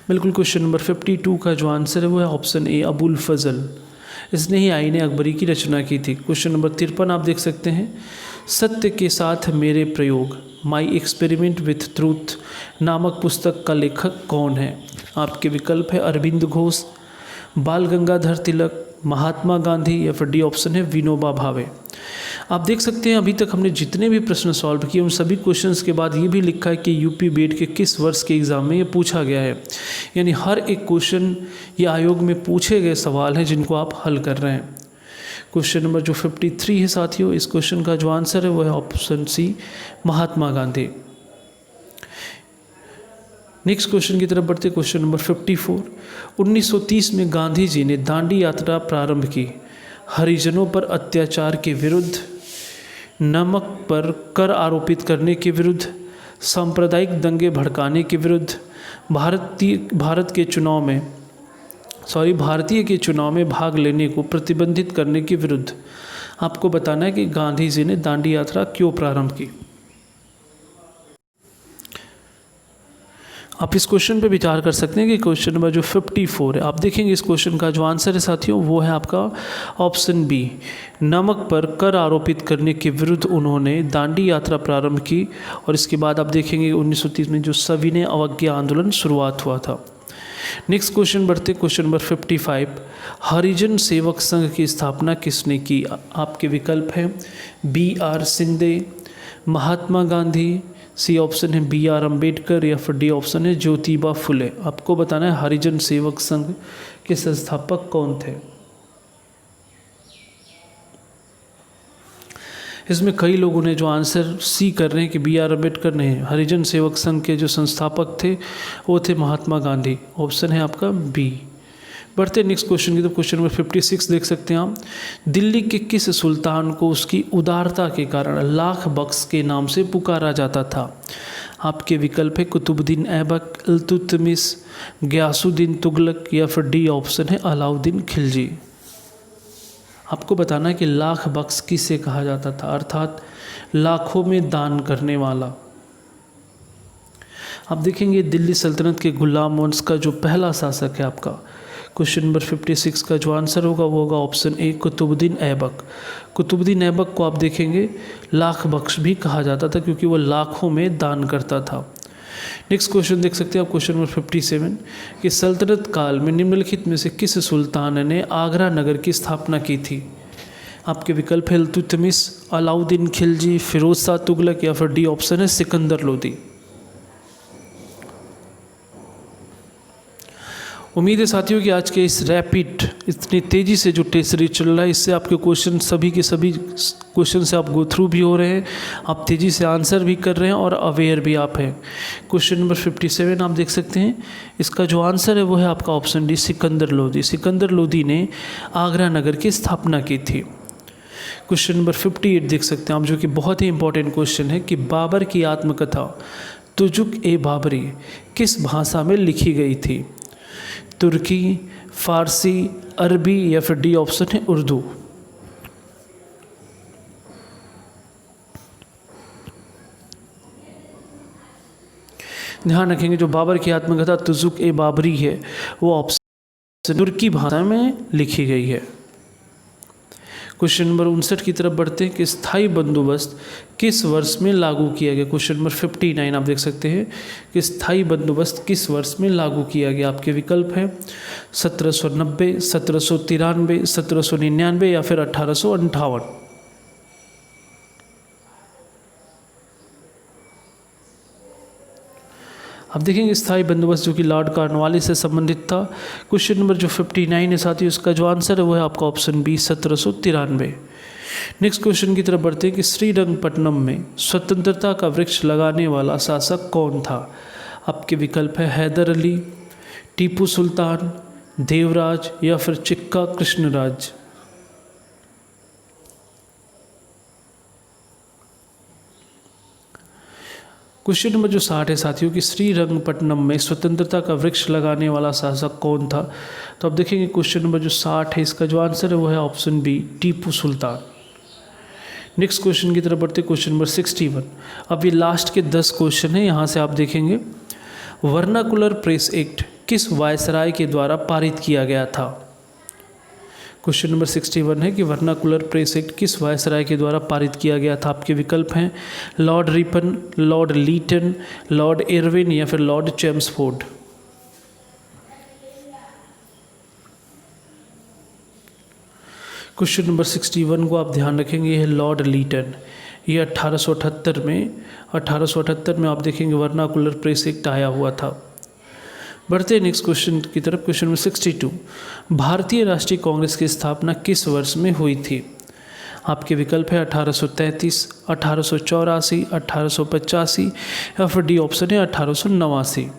[SPEAKER 1] बिल्कुल, क्वेश्चन नंबर 52 का जो आंसर है वो है ऑप्शन ए अबुल फजल। इसने ही आईने अकबरी की रचना की थी। क्वेश्चन नंबर 53 आप देख सकते हैं, सत्य के साथ मेरे प्रयोग माई एक्सपेरिमेंट विथ ट्रूथ नामक पुस्तक का लेखक कौन है। आपके विकल्प है अरविंद घोष, बाल गंगाधर तिलक, महात्मा गांधी या फिर डी ऑप्शन है विनोबा भावे। आप देख सकते हैं अभी तक हमने जितने भी प्रश्न सॉल्व किए उन सभी क्वेश्चंस के बाद ये भी लिखा है कि यूपी बीएड के किस वर्ष के एग्ज़ाम में ये पूछा गया है। यानी हर एक क्वेश्चन ये आयोग में पूछे गए सवाल हैं जिनको आप हल कर रहे हैं। क्वेश्चन नंबर जो 53 है साथियों, इस क्वेश्चन का जो आंसर है वो है ऑप्शन सी महात्मा गांधी। नेक्स्ट क्वेश्चन की तरफ बढ़ते, क्वेश्चन नंबर 54, 1930 में गांधी जी ने दांडी यात्रा प्रारंभ की हरिजनों पर अत्याचार के विरुद्ध, नमक पर कर आरोपित करने के विरुद्ध, सांप्रदायिक दंगे भड़काने के विरुद्ध, भारतीय के चुनाव में भाग लेने को प्रतिबंधित करने के विरुद्ध। आपको बताना है कि गांधी जी ने दांडी यात्रा क्यों प्रारंभ की। आप इस क्वेश्चन पे विचार कर सकते हैं कि क्वेश्चन नंबर जो 54 है, आप देखेंगे इस क्वेश्चन का जो आंसर है साथियों वो है आपका ऑप्शन बी, नमक पर कर आरोपित करने के विरुद्ध उन्होंने दांडी यात्रा प्रारंभ की। और इसके बाद आप देखेंगे 1930 में जो सविनय अवज्ञा आंदोलन शुरुआत हुआ था। नेक्स्ट क्वेश्चन बढ़ते क्वेश्चन नंबर 55। हरिजन सेवक संघ की स्थापना किसने की? आपके विकल्प हैं B.R. Shinde, Mahatma Gandhi, C option है B.R. अम्बेडकर, या फिर डी ऑप्शन है ज्योतिबा फुले। आपको बताना है हरिजन सेवक संघ के संस्थापक कौन थे। इसमें कई लोगों ने जो आंसर सी कर रहे हैं कि B.R. अम्बेडकर नहीं, हरिजन सेवक संघ के जो संस्थापक थे वो थे महात्मा गांधी। ऑप्शन है आपका बी। बढ़ते नेक्स्ट क्वेश्चन की तो क्वेश्चन नंबर 56 देख सकते हैं आप। दिल्ली के किस सुल्तान को उसकी उदारता के कारण लाख बख्श के नाम से पुकारा जाता था? आपके विकल्प है कुतुबुद्दीन ऐबक, इल्तुतमिश, गयासुद्दीन तुगलक, या फिर डी ऑप्शन है अलाउद्दीन खिलजी। आपको बताना है कि लाख बख्श किसे कहा जाता था, अर्थात लाखों में दान करने वाला। आप देखेंगे दिल्ली सल्तनत के गुलाम वंश का जो पहला शासक है आपका, क्वेश्चन नंबर 56 का जो आंसर होगा वो होगा ऑप्शन ए कुतुबुद्दीन ऐबक। कुतुबुद्दीन ऐबक को आप देखेंगे लाख बख्श भी कहा जाता था क्योंकि वो लाखों में दान करता था। नेक्स्ट क्वेश्चन देख सकते हैं आप क्वेश्चन नंबर 57 कि सल्तनत काल में निम्नलिखित में से किस सुल्तान ने आगरा नगर की स्थापना की थी? आपके विकल्प है इल्तुतमिश, अलाउद्दीन खिलजी, फिरोज शाह तुगलक, या फिर डी ऑप्शन है सिकंदर लोदी। उम्मीद है साथियों कि आज के इस रैपिड इतनी तेज़ी से जो टेस्ट सीरीज चल रहा है इससे आपके क्वेश्चन सभी के सभी क्वेश्चन से आप गो थ्रू भी हो रहे हैं, आप तेज़ी से आंसर भी कर रहे हैं और अवेयर भी आप हैं। क्वेश्चन नंबर 57 आप देख सकते हैं, इसका जो आंसर है वो है आपका ऑप्शन डी सिकंदर लोदी। सिकंदर लोदी ने आगरा नगर की स्थापना की थी। क्वेश्चन नंबर 58 देख सकते हैं आप, जो कि बहुत ही इंपॉर्टेंट क्वेश्चन है कि बाबर की आत्मकथा तुजुक ए बाबरी किस भाषा में लिखी गई थी? तुर्की, फारसी, अरबी, या फिर डी ऑप्शन है उर्दू। ध्यान रखेंगे जो बाबर की आत्मकथा तुजुक ए बाबरी है वो ऑप्शन तुर्की भाषा में लिखी गई है। क्वेश्चन नंबर 59 की तरफ बढ़ते हैं कि स्थायी बंदोबस्त किस वर्ष में लागू किया गया? क्वेश्चन नंबर 59 आप देख सकते हैं कि स्थायी बंदोबस्त किस वर्ष में लागू किया गया? आपके विकल्प हैं 1790, 1793, 1799, या फिर 1858। अब देखेंगे स्थायी बंदोबस्त जो कि लॉर्ड कॉर्नवालिस से संबंधित था। क्वेश्चन नंबर जो 59 है साथियों, उसका जो आंसर है वो है आपका ऑप्शन बी 1793। नेक्स्ट क्वेश्चन की तरफ बढ़ते हैं कि श्रीरंगपट्टनम में स्वतंत्रता का वृक्ष लगाने वाला शासक कौन था? आपके विकल्प है हैदर अली, टीपू सुल्तान, देवराज, या फिर चिक्का कृष्णराज। क्वेश्चन नंबर जो 60 है साथियों कि श्रीरंगपट्टनम में स्वतंत्रता का वृक्ष लगाने वाला शासक कौन था? तो अब देखेंगे क्वेश्चन नंबर जो 60 है इसका जो आंसर है वो है option B Tipu Sultan. Next question की तरफ बढ़ते क्वेश्चन नंबर 61। अब ये लास्ट के 10 क्वेश्चन हैं, यहाँ से आप देखेंगे वर्नाकुलर प्रेस एक्ट किस वायसराय के द्वारा पारित किया गया था? क्वेश्चन नंबर 61 है कि वर्नाकुलर प्रेस एक्ट किस वायसराय के द्वारा पारित किया गया था? आपके विकल्प हैं Lord Ripon, Lord Lytton, Lord Irwin, या फिर लॉर्ड चेम्सफोर्ड। क्वेश्चन नंबर 61 को आप ध्यान रखेंगे, यह है लॉर्ड लीटन। ये 1878 में आप देखेंगे वर्नाकुलर प्रेस एक्ट आया हुआ था। बढ़ते हैं नेक्स्ट क्वेश्चन की तरफ। क्वेश्चन नंबर 62, भारतीय राष्ट्रीय कांग्रेस की स्थापना किस वर्ष में हुई थी? आपके विकल्प है 1833, 1884, 1885, या फिर डी ऑप्शन है 1889।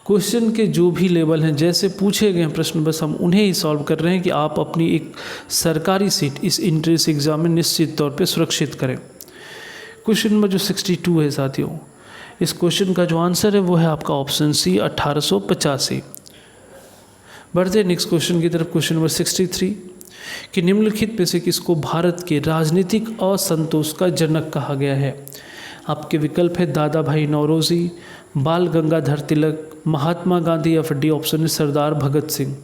[SPEAKER 1] क्वेश्चन के जो भी लेवल हैं, जैसे पूछे गए हैं प्रश्न, बस हम उन्हें ही सॉल्व कर रहे हैं कि आप अपनी एक सरकारी सीट इस एंट्रेंस एग्जाम में निश्चित तौर पे सुरक्षित करें। क्वेश्चन नंबर जो 62 है साथियों, इस क्वेश्चन का जो आंसर है वो है आपका ऑप्शन सी 1885। बढ़ते हैं नेक्स्ट क्वेश्चन की तरफ। क्वेश्चन नंबर 63 कि निम्नलिखित में से किसको भारत के राजनीतिक असंतोष का जनक कहा गया है? आपके विकल्प है दादा भाई नौरोजी, बाल गंगाधर तिलक, महात्मा गांधी, या फिर डी ऑप्शन है सरदार भगत सिंह।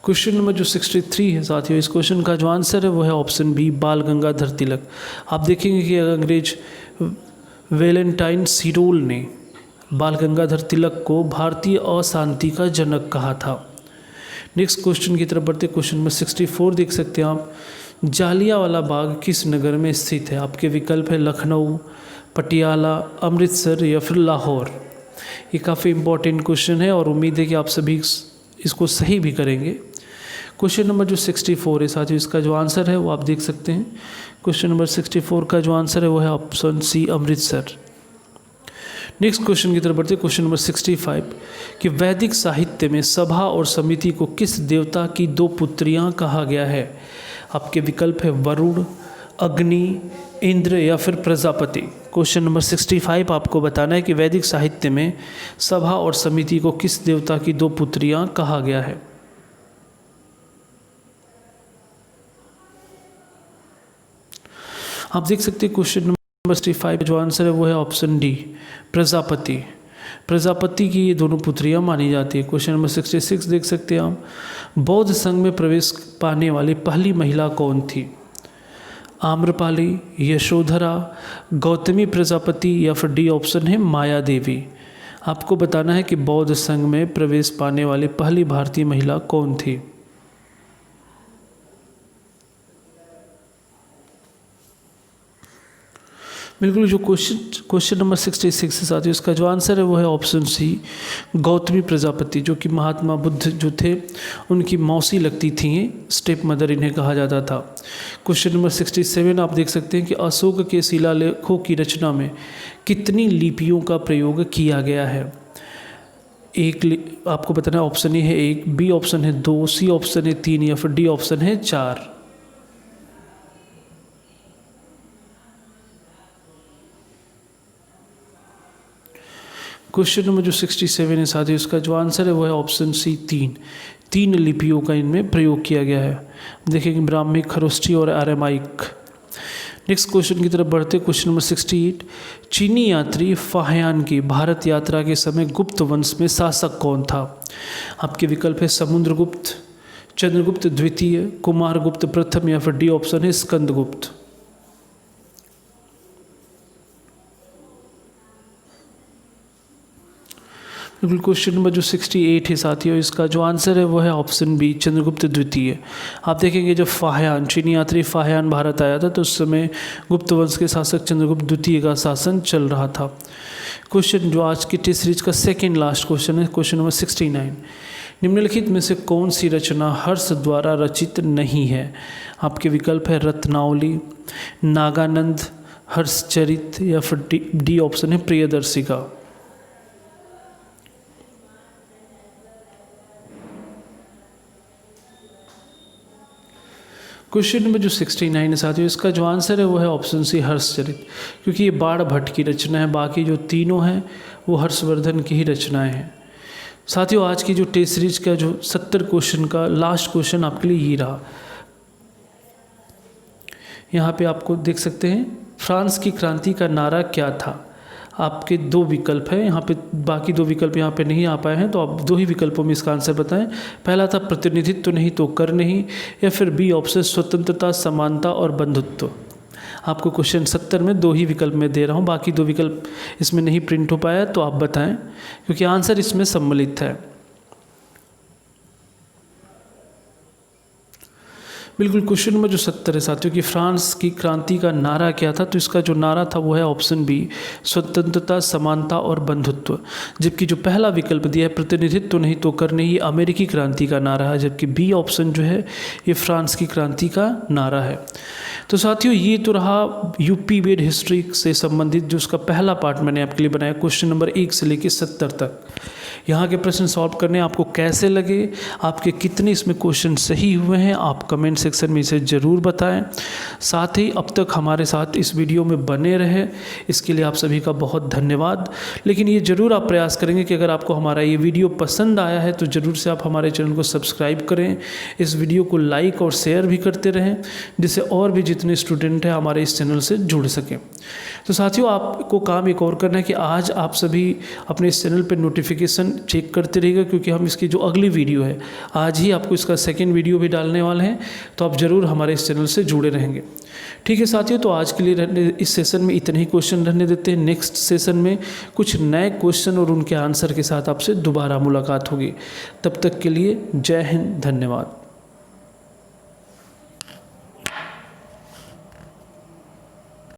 [SPEAKER 1] क्वेश्चन नंबर जो 63 है साथियों, इस क्वेश्चन का जो आंसर है वो है ऑप्शन बी, बाल गंगाधर तिलक। आप देखेंगे कि अंग्रेज वैलेंटाइन सिरोल ने बाल गंगाधर तिलक को भारतीय अशांति का जनक कहा था। नेक्स्ट क्वेश्चन की तरफ बढ़ते, क्वेश्चन नंबर 64 देख सकते हैं आप, जालियांवाला बाग किस नगर में स्थित है? आपके विकल्प है लखनऊ, पटियाला, अमृतसर या फिर लाहौर। ये काफ़ी इंपॉर्टेंट क्वेश्चन है और उम्मीद है कि आप सभी इसको सही भी करेंगे। क्वेश्चन नंबर जो 64 है साथियों, इसका जो आंसर है वो आप देख सकते हैं। क्वेश्चन नंबर 64 का जो आंसर है वो है option C, Amritsar. Next question की तरफ बढ़ते, क्वेश्चन नंबर 65 कि वैदिक साहित्य में सभा और समिति को किस देवता की दो पुत्रियां कहा गया है? आपके विकल्प है वरुण, अग्नि, इंद्र या फिर प्रजापति। क्वेश्चन नंबर 65 आपको बताना है कि वैदिक साहित्य में सभा और समिति को किस देवता की दो पुत्रियां कहा गया है? आप देख सकते हैं क्वेश्चन नंबर 65 जो आंसर है वो है ऑप्शन डी, प्रजापति। प्रजापति की ये दोनों पुत्रियां मानी जाती है। क्वेश्चन नंबर 66 देख सकते हैं आप, बौद्ध संघ में प्रवेश पाने वाली पहली महिला कौन थी? आम्रपाली, यशोधरा, गौतमी प्रजापति या फिर डी ऑप्शन है माया देवी। आपको बताना है कि बौद्ध संघ में प्रवेश पाने वाली पहली भारतीय महिला कौन थी? बिल्कुल, जो क्वेश्चन नंबर 66 है साथियों, इसका जो आंसर है वो है ऑप्शन सी, गौतमी प्रजापति, जो कि महात्मा बुद्ध जो थे उनकी मौसी लगती थी, स्टेप मदर इन्हें कहा जाता था। क्वेश्चन नंबर 67 आप देख सकते हैं कि अशोक के शिलालेखों की रचना में कितनी लिपियों का प्रयोग किया गया है? आपको बताना है, ऑप्शन ए है 1, बी ऑप्शन है 2, सी ऑप्शन है 3 या फिर डी ऑप्शन है 4। क्वेश्चन नंबर जो 67 है साथियों, इसका जो आंसर है वो है ऑप्शन सी, 3 लिपियों का इनमें प्रयोग किया गया है। देखेंगे ब्राह्मी, खरोष्ठी और अरामाइक। नेक्स्ट क्वेश्चन की तरफ बढ़ते, क्वेश्चन नंबर 68, चीनी यात्री फाहियान की भारत यात्रा के समय गुप्त वंश में शासक कौन था? आपके विकल्प है समुद्रगुप्त, चंद्रगुप्त द्वितीय, कुमारगुप्त प्रथम या फिर डी ऑप्शन है स्कंदगुप्त। बिल्कुल, क्वेश्चन नंबर जो 68 है साथियों, इसका जो आंसर है वो है ऑप्शन बी, चंद्रगुप्त द्वितीय। आप देखेंगे जब फाहियान, चीनी यात्री फाहियान भारत आया था तो उस समय गुप्त वंश के शासक चंद्रगुप्त द्वितीय का शासन चल रहा था। क्वेश्चन जो आज की टेस्ट सीरीज का सेकेंड लास्ट क्वेश्चन है, क्वेश्चन नंबर 69, निम्नलिखित में से कौन सी रचना हर्ष द्वारा रचित नहीं है? आपके विकल्प है रत्नावली, नागानंद, हर्षचरित या फिर डी ऑप्शन है प्रियदर्शिका। क्वेश्चन नंबर जो 69 है साथियों, इसका जो आंसर है वो है ऑप्शन सी, हर्षचरित, क्योंकि ये बाण भट्ट की रचना है। बाकी जो तीनों हैं वो हर्षवर्धन की ही रचनाएं हैं। साथियों, आज की जो टेस्ट सीरीज का जो 70 क्वेश्चन का लास्ट क्वेश्चन आपके लिए ये रहा। यहाँ पे आपको देख सकते हैं, फ्रांस की क्रांति का नारा क्या था? आपके 2 विकल्प हैं यहाँ पे, बाकी 2 विकल्प यहाँ पे नहीं आ पाए हैं, तो आप 2 ही विकल्पों में इसका आंसर बताएं। पहला था प्रतिनिधित्व नहीं तो कर नहीं, या फिर बी ऑप्शन स्वतंत्रता, समानता और बंधुत्व। आपको क्वेश्चन 70 में 2 ही विकल्प में दे रहा हूँ, बाकी 2 विकल्प इसमें नहीं प्रिंट हो पाया, तो आप बताएं, क्योंकि आंसर इसमें सम्मिलित है। बिल्कुल, क्वेश्चन नंबर जो 70 है साथियों कि फ्रांस की क्रांति का नारा क्या था? तो इसका जो नारा था वो है ऑप्शन बी, स्वतंत्रता, समानता और बंधुत्व। जबकि जो पहला विकल्प दिया है प्रतिनिधित्व तो नहीं तो कर नहीं, ये अमेरिकी क्रांति का नारा है। जबकि बी ऑप्शन जो है ये फ्रांस की क्रांति का नारा है। तो साथियों, ये तो रहा यूपी वेद हिस्ट्री से संबंधित जो उसका पहला पार्ट मैंने आपके लिए बनाया, क्वेश्चन नंबर 1 से लेकर 70 तक। यहाँ के प्रश्न सॉल्व करने आपको कैसे लगे, आपके कितने इसमें क्वेश्चन सही हुए हैं, आप कमेंट सेक्शन में इसे ज़रूर बताएं। साथ ही अब तक हमारे साथ इस वीडियो में बने रहे, इसके लिए आप सभी का बहुत धन्यवाद। लेकिन ये ज़रूर आप प्रयास करेंगे कि अगर आपको हमारा ये वीडियो पसंद आया है तो ज़रूर से आप हमारे चैनल को सब्सक्राइब करें, इस वीडियो को लाइक और शेयर भी करते रहें, जिससे और भी जितने स्टूडेंट हैं हमारे इस चैनल से जुड़ सकें। तो साथियों, आपको काम एक और करना है कि आज आप सभी अपने इस चैनल पर नोटिफिकेशन सेशन चेक करते रहिएगा, क्योंकि हम इसकी जो अगली वीडियो है आज ही आपको इसका सेकंड वीडियो भी डालने वाले हैं, तो आप ज़रूर हमारे इस चैनल से जुड़े रहेंगे। ठीक है साथियों, तो आज के लिए इस सेशन में इतने ही क्वेश्चन रहने देते हैं। नेक्स्ट सेशन में कुछ नए क्वेश्चन और उनके आंसर के साथ आपसे दोबारा मुलाकात होगी। तब तक के लिए जय हिंद, धन्यवाद।